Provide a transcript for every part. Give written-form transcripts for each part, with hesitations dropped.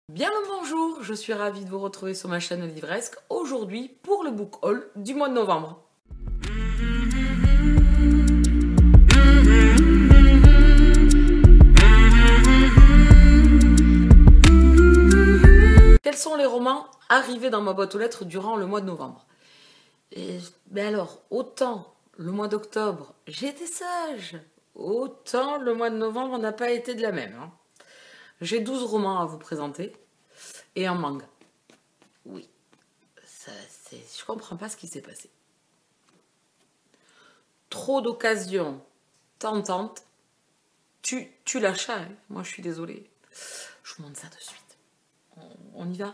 Bien le bonjour, je suis ravie de vous retrouver sur ma chaîne Livresque aujourd'hui pour le book haul du mois de novembre. Quels sont les romans arrivés dans ma boîte aux lettres durant le mois de novembre? Alors, autant le mois d'octobre, j'ai été sage, autant le mois de novembre n'a pas été de la même. J'ai 12 romans à vous présenter et un manga. Oui, je comprends pas ce qui s'est passé. Trop d'occasions tentantes. Tu l'achat, hein. Moi je suis désolée. Je vous montre ça de suite. On y va?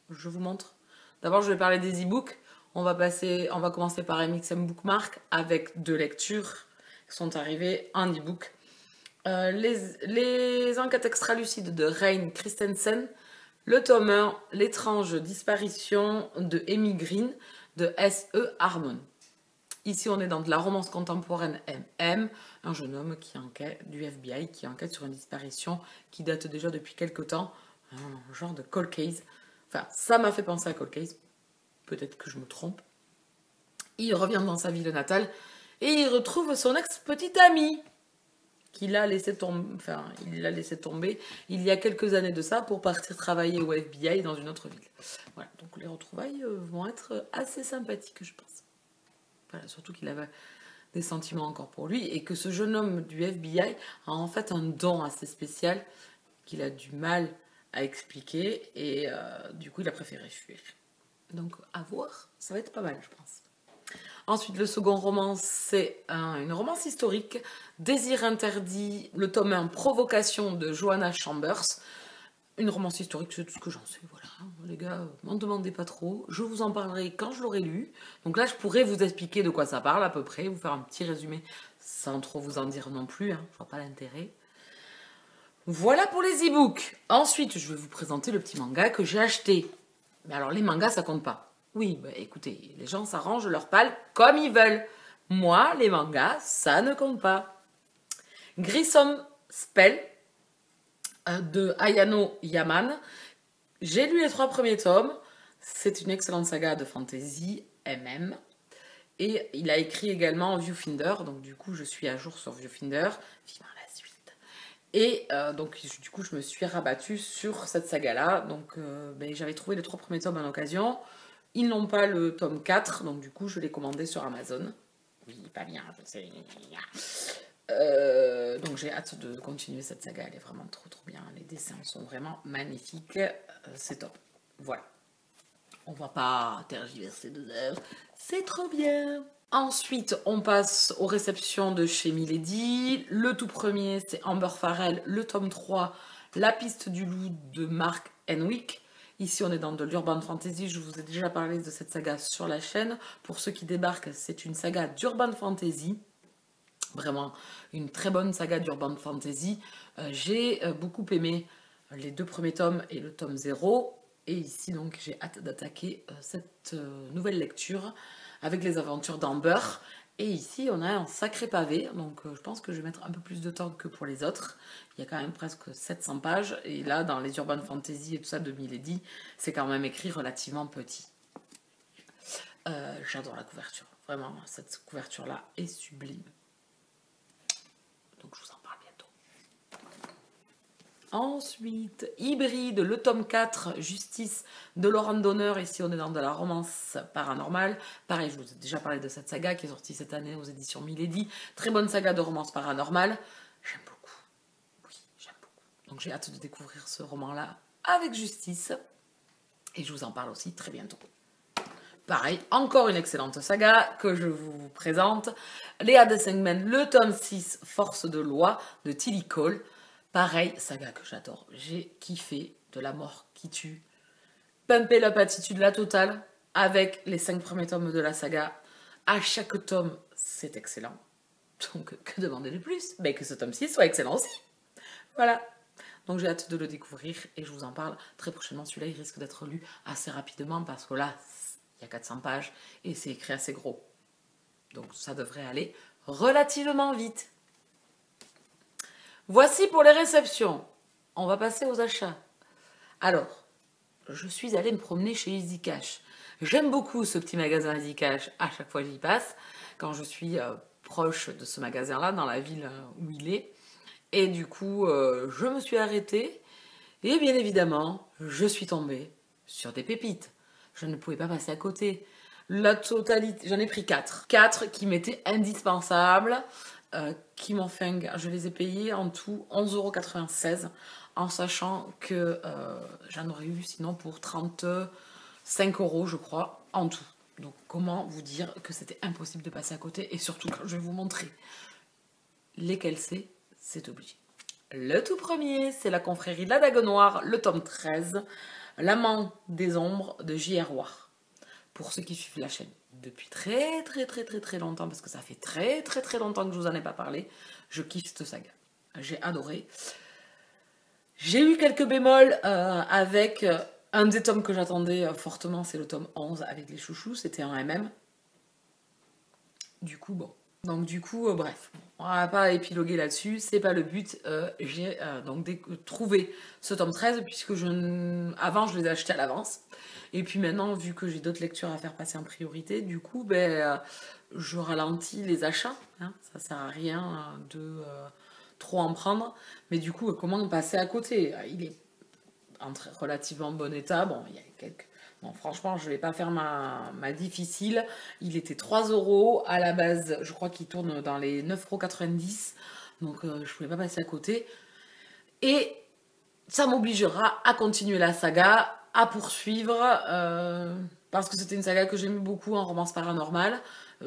Je vous montre. D'abord je vais parler des e-books. On va commencer par MXM Bookmark avec 2 lectures qui sont arrivées en e-book. Les enquêtes extra-lucides de Rain Christensen, le tome 1, L'étrange disparition de Amy Green de S.E. Harmon. Ici, on est dans de la romance contemporaine MM, un jeune homme qui enquête, du FBI qui enquête sur une disparition qui date déjà depuis quelque temps, un genre de cold case. Enfin, ça m'a fait penser à cold case, peut-être que je me trompe. Il revient dans sa ville natale et il retrouve son ex-petite amie qu'il a laissé tomber il y a quelques années de ça pour partir travailler au FBI dans une autre ville. Voilà, donc les retrouvailles vont être assez sympathiques, je pense. Voilà, surtout qu'il avait des sentiments encore pour lui et que ce jeune homme du FBI a en fait un don assez spécial qu'il a du mal à expliquer et du coup il a préféré fuir. Donc à voir, ça va être pas mal, je pense. Ensuite, le second roman, c'est une romance historique, Désir interdit, le tome 1, Provocation de Joanna Chambers. Une romance historique, c'est tout ce que j'en sais, voilà. Les gars, m'en demandez pas trop, je vous en parlerai quand je l'aurai lu. Donc là, je pourrais vous expliquer de quoi ça parle à peu près, vous faire un petit résumé sans trop vous en dire non plus, je vois pas l'intérêt. Voilà pour les e-books. Ensuite, je vais vous présenter le petit manga que j'ai acheté. Mais alors, les mangas, ça compte pas. Oui, bah écoutez, les gens s'arrangent leur palle comme ils veulent. Moi, les mangas, ça ne compte pas. Grissom Spell de Ayano Yaman. J'ai lu les 3 premiers tomes. C'est une excellente saga de fantasy MM. Et il a écrit également Viewfinder. Donc du coup, je suis à jour sur Viewfinder. Vivement la suite. Et donc du coup, je me suis rabattue sur cette saga-là. Donc j'avais trouvé les 3 premiers tomes en occasion. Ils n'ont pas le tome 4, donc du coup, je l'ai commandé sur Amazon. Oui, pas bien, je sais. Donc j'ai hâte de continuer cette saga, elle est vraiment trop bien. Les dessins sont vraiment magnifiques, c'est top. Voilà. On va pas tergiverser 2 heures, c'est trop bien. Ensuite, on passe aux réceptions de chez Milady. Le tout premier, c'est Amber Farrell, le tome 3, La piste du loup de Mark Henwick. Ici, on est dans de l'urban fantasy. Je vous ai déjà parlé de cette saga sur la chaîne. Pour ceux qui débarquent, c'est une saga d'urban fantasy. Vraiment, une très bonne saga d'urban fantasy. J'ai beaucoup aimé les 2 premiers tomes et le tome 0. Et ici, donc, j'ai hâte d'attaquer cette nouvelle lecture avec les aventures d'Amber. Et ici, on a un sacré pavé, donc je pense que je vais mettre un peu plus de temps que pour les autres. Il y a quand même presque 700 pages, et là, dans les Urban Fantasy et tout ça de Milady, c'est quand même écrit relativement petit. J'adore la couverture, vraiment, cette couverture-là est sublime. Donc je vous en parle bientôt. Ensuite, Hybride, le tome 4, Justice de Laurent Donner. Ici, on est dans de la romance paranormale. Pareil, je vous ai déjà parlé de cette saga qui est sortie cette année aux éditions Milady. Très bonne saga de romance paranormale. J'aime beaucoup. Oui, j'aime beaucoup. Donc j'ai hâte de découvrir ce roman-là avec Justice. Et je vous en parle aussi très bientôt. Pareil, encore une excellente saga que je vous présente. Léa de Sengmen, le tome 6, Force de loi de Tilly Cole. Pareil, saga que j'adore. J'ai kiffé, de la mort qui tue. Pumper la attitude la totale avec les 5 premiers tomes de la saga. À chaque tome, c'est excellent. Donc, que demander de plus? Mais que ce tome 6 soit excellent aussi. Voilà. Donc j'ai hâte de le découvrir et je vous en parle très prochainement. Celui-là, il risque d'être lu assez rapidement parce que là, il y a 400 pages et c'est écrit assez gros. Donc ça devrait aller relativement vite. Voici pour les réceptions. On va passer aux achats. Alors, je suis allée me promener chez Easy Cash. J'aime beaucoup ce petit magasin Easy Cash, à chaque fois j'y passe, quand je suis proche de ce magasin-là, dans la ville où il est. Et du coup, je me suis arrêtée, et bien évidemment, je suis tombée sur des pépites. Je ne pouvais pas passer à côté. La totalité, j'en ai pris 4. 4 qui m'étaient indispensables, qui m'ont fait je les ai payés en tout 11,96 € en sachant que j'en aurais eu sinon pour 35 € je crois en tout. Donc comment vous dire que c'était impossible de passer à côté et surtout quand je vais vous montrer lesquels c'est obligé. Le tout premier, c'est la confrérie de la Dague Noire, le tome 13, L'amant des ombres de J.R. War. Pour ceux qui suivent la chaîne depuis très longtemps, parce que ça fait très longtemps que je vous en ai pas parlé, je kiffe cette saga. J'ai adoré. J'ai eu quelques bémols avec un des tomes que j'attendais fortement, c'est le tome 11 avec les chouchous, c'était un MM. Du coup, bon. Donc du coup, bref, on va pas épiloguer là-dessus, c'est pas le but. J'ai donc trouvé ce tome 13 puisque avant je les achetais à l'avance. Et puis maintenant, vu que j'ai d'autres lectures à faire passer en priorité, du coup, je ralentis les achats. Hein, ça sert à rien de trop en prendre. Mais du coup, comment passer à côté? Il est en relativement bon état. Bon, il y a quelques... Non, franchement, je ne vais pas faire ma difficile. Il était 3 € à la base. Je crois qu'il tourne dans les 9,90 €. Donc, je ne pouvais pas passer à côté. Et ça m'obligera à continuer la saga, à poursuivre. Parce que c'était une saga que j'aimais beaucoup en romance paranormale.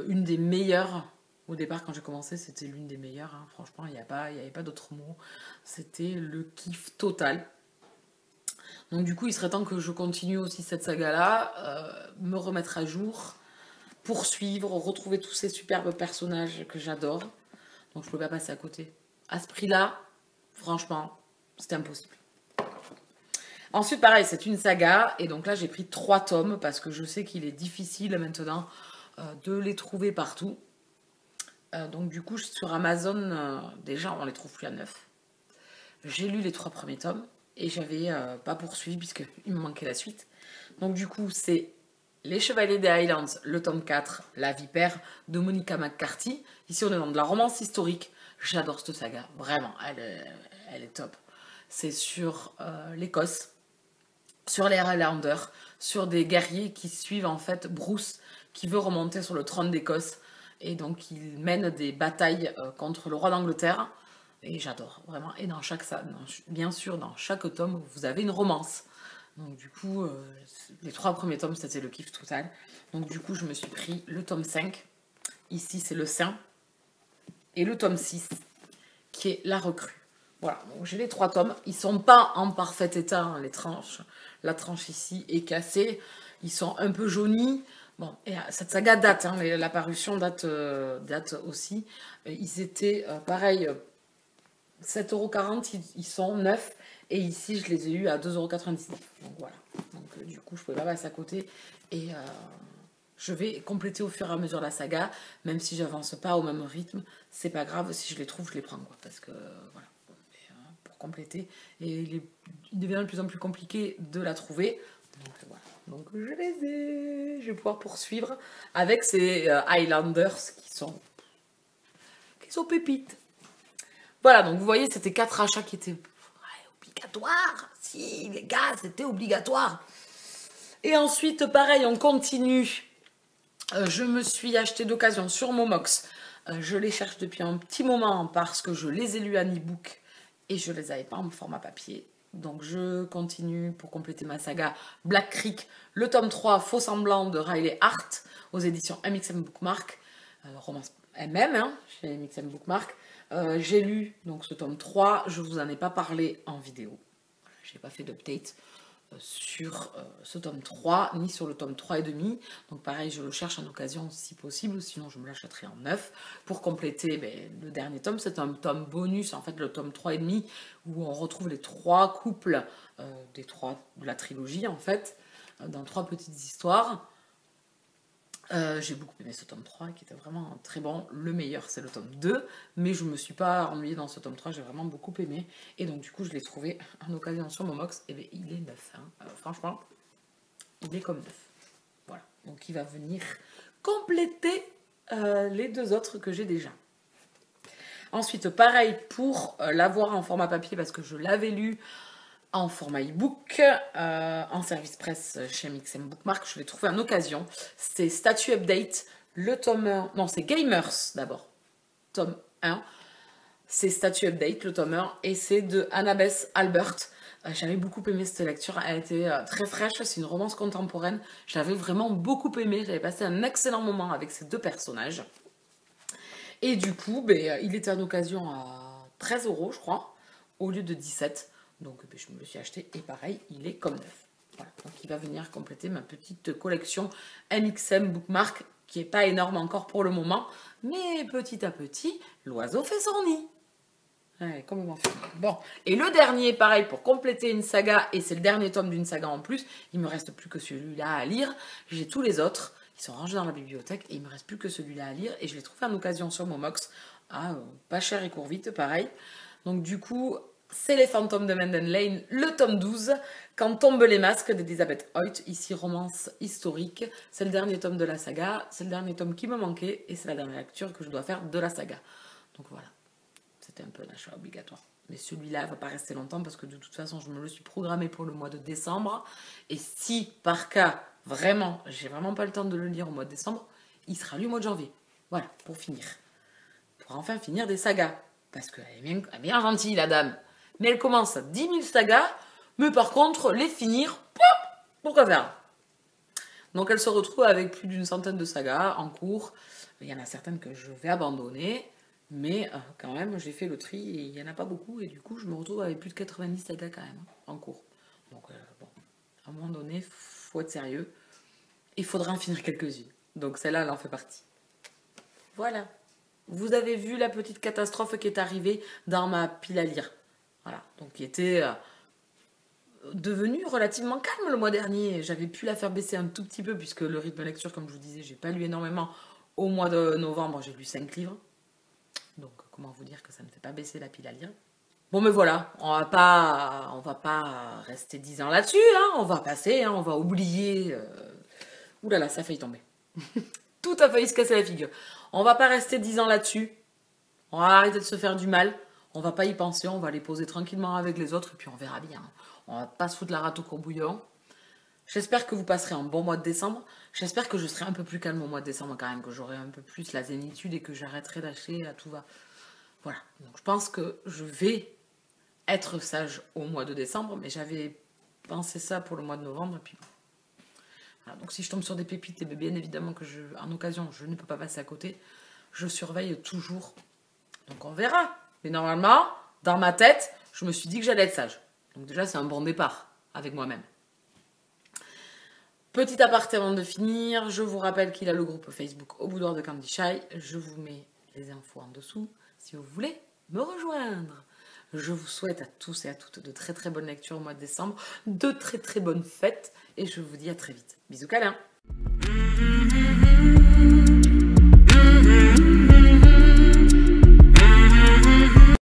Une des meilleures. Au départ, quand j'ai commencé, c'était l'une des meilleures. Hein. Franchement, il n'y avait pas d'autre mot. C'était le kiff total. Donc du coup, il serait temps que je continue aussi cette saga-là, me remettre à jour, poursuivre, retrouver tous ces superbes personnages que j'adore. Donc je ne pouvais pas passer à côté. À ce prix-là, franchement, c'était impossible. Ensuite, pareil, c'est une saga, et donc là, j'ai pris 3 tomes, parce que je sais qu'il est difficile maintenant de les trouver partout. Donc du coup, sur Amazon, déjà, on les trouve plus à 9. J'ai lu les 3 premiers tomes. Et j'avais pas poursuivi puisqu'il me manquait la suite. Donc du coup, c'est Les Chevaliers des Highlands, le tome 4, La Vipère, de Monica McCarthy. Ici, on est dans de la romance historique. J'adore cette saga, vraiment, elle est top. C'est sur l'Écosse, sur les Highlanders, sur des guerriers qui suivent en fait Bruce, qui veut remonter sur le trône d'Écosse. Et donc, il mène des batailles contre le roi d'Angleterre. Et j'adore, vraiment. Et bien sûr, dans chaque tome, vous avez une romance. Donc du coup, les 3 premiers tomes, c'était le kiff total. Donc du coup, je me suis pris le tome 5. Ici, c'est le Saint. Et le tome 6, qui est La Recrue. Voilà, donc j'ai les 3 tomes. Ils sont pas en parfait état, hein, les tranches. La tranche ici est cassée. Ils sont un peu jaunis. Bon, et cette saga date, hein, la parution date aussi. Ils étaient, pareil... 7,40 €, ils sont neufs. Et ici, je les ai eus à 2,99 €. Donc voilà. Donc du coup, je ne pouvais pas passer à côté. Et je vais compléter au fur et à mesure la saga. Même si j'avance pas au même rythme, c'est pas grave. Si je les trouve, je les prends. Quoi, parce que voilà. Et, pour compléter. Et il devient de plus en plus compliqué de la trouver. Donc voilà. Donc je les ai. Je vais pouvoir poursuivre avec ces Highlanders qui sont pépites. Voilà, donc vous voyez, c'était 4 achats qui étaient obligatoires. Si, les gars, c'était obligatoire. Et ensuite, pareil, on continue. Je me suis acheté d'occasion sur Momox. Je les cherche depuis un petit moment parce que je les ai lus en e-book et je les avais pas en format papier. Donc je continue pour compléter ma saga Black Creek, le tome 3, Faux semblant de Riley Hart, aux éditions MXM Bookmark. Romance MM, hein, chez MXM Bookmark. J'ai lu donc ce tome 3, je vous en ai pas parlé en vidéo. J'ai pas fait d'update sur ce tome 3, ni sur le tome 3 et demi. Donc pareil, je le cherche en occasion si possible, sinon je me l'achèterai en neuf. Pour compléter le dernier tome, c'est un tome bonus, en fait le tome 3 et demi, où on retrouve les 3 couples de la trilogie en fait, dans 3 petites histoires. J'ai beaucoup aimé ce tome 3 qui était vraiment très bon. Le meilleur, c'est le tome 2, mais je me suis pas ennuyée dans ce tome 3, j'ai vraiment beaucoup aimé. Et donc, du coup, je l'ai trouvé en occasion sur Momox. Et bien, il est neuf. Hein. Franchement, il est comme neuf. Voilà. Donc, il va venir compléter les deux autres que j'ai déjà. Ensuite, pareil pour l'avoir en format papier parce que je l'avais lu en format e-book, en service presse chez Mixem Bookmark. Je l'ai trouvé en occasion. C'est Statue Update, le tome 1. Non, c'est Gamers d'abord. Tome 1. C'est Statue Update, le tome 1. Et c'est de Annabeth Albert. J'avais beaucoup aimé cette lecture. Elle était très fraîche. C'est une romance contemporaine. J'avais vraiment beaucoup aimé. J'avais passé un excellent moment avec ces deux personnages. Et du coup, ben, il était en occasion à 13 €, je crois, au lieu de 17. Donc ben, je me le suis acheté et pareil, il est comme neuf. Voilà. Donc il va venir compléter ma petite collection MXM Bookmark, qui n'est pas énorme encore pour le moment. Mais petit à petit, l'oiseau fait son nid. Ouais, complètement fini. Bon, et le dernier, pareil, pour compléter une saga, et c'est le dernier tome d'une saga en plus, il me reste plus que celui-là à lire. J'ai tous les autres. Ils sont rangés dans la bibliothèque et il me reste plus que celui-là à lire. Et je l'ai trouvé en occasion sur Momox. Pas cher et court vite, pareil. Donc du coup, c'est Les Fantômes de Menden Lane, le tome 12. Quand tombent les masques d'Elizabeth Hoyt. Ici, romance historique. C'est le dernier tome de la saga. C'est le dernier tome qui me manquait. Et c'est la dernière lecture que je dois faire de la saga. Donc voilà. C'était un peu un achat obligatoire. Mais celui-là ne va pas rester longtemps parce que de toute façon, je me le suis programmé pour le mois de décembre. Et si, par cas, vraiment, j'ai vraiment pas le temps de le lire au mois de décembre, il sera lu au mois de janvier. Voilà, pour finir. Pour enfin finir des sagas. Parce qu'elle est bien gentille, la dame. Mais elle commence à 10 000 sagas, mais par contre, les finir, pourquoi faire? Donc elle se retrouve avec plus d'une centaine de sagas en cours. Il y en a certaines que je vais abandonner. Mais quand même, j'ai fait le tri et il n'y en a pas beaucoup. Et du coup, je me retrouve avec plus de 90 sagas quand même, en cours. Donc, bon, à un moment donné, il faut être sérieux. Il faudra en finir quelques-unes. Donc, celle-là, elle en fait partie. Voilà. Vous avez vu la petite catastrophe qui est arrivée dans ma pile à lire. Voilà. Donc, qui était devenue relativement calme le mois dernier. J'avais pu la faire baisser un tout petit peu, puisque le rythme de lecture, comme je vous disais, j'ai pas lu énormément. Au mois de novembre, j'ai lu 5 livres. Donc, comment vous dire que ça ne fait pas baisser la pile à lire. Bon, mais voilà, on va pas rester 10 ans là-dessus, hein, on va passer, hein, on va oublier... Ouh là là, ça a failli tomber. Tout a failli se casser la figure. On va pas rester 10 ans là-dessus, on va arrêter de se faire du mal, on va pas y penser, on va les poser tranquillement avec les autres, et puis on verra bien. On va pas se foutre la rate au courbouillon. J'espère que vous passerez un bon mois de décembre. J'espère que je serai un peu plus calme au mois de décembre quand même, que j'aurai un peu plus la zénitude et que j'arrêterai d'acheter à tout va. Voilà, donc je pense que je vais être sage au mois de décembre, mais j'avais pensé ça pour le mois de novembre. Et puis voilà, donc si je tombe sur des pépites, et bien évidemment que en occasion, je ne peux pas passer à côté. Je surveille toujours. Donc on verra. Mais normalement, dans ma tête, je me suis dit que j'allais être sage. Donc déjà, c'est un bon départ avec moi-même. Petit aparté avant de finir, je vous rappelle qu'il a le groupe Facebook Au Boudoir de Candy Shy. Je vous mets les infos en dessous si vous voulez me rejoindre. Je vous souhaite à tous et à toutes de très très bonnes lectures au mois de décembre, de très très bonnes fêtes et je vous dis à très vite. Bisous câlins.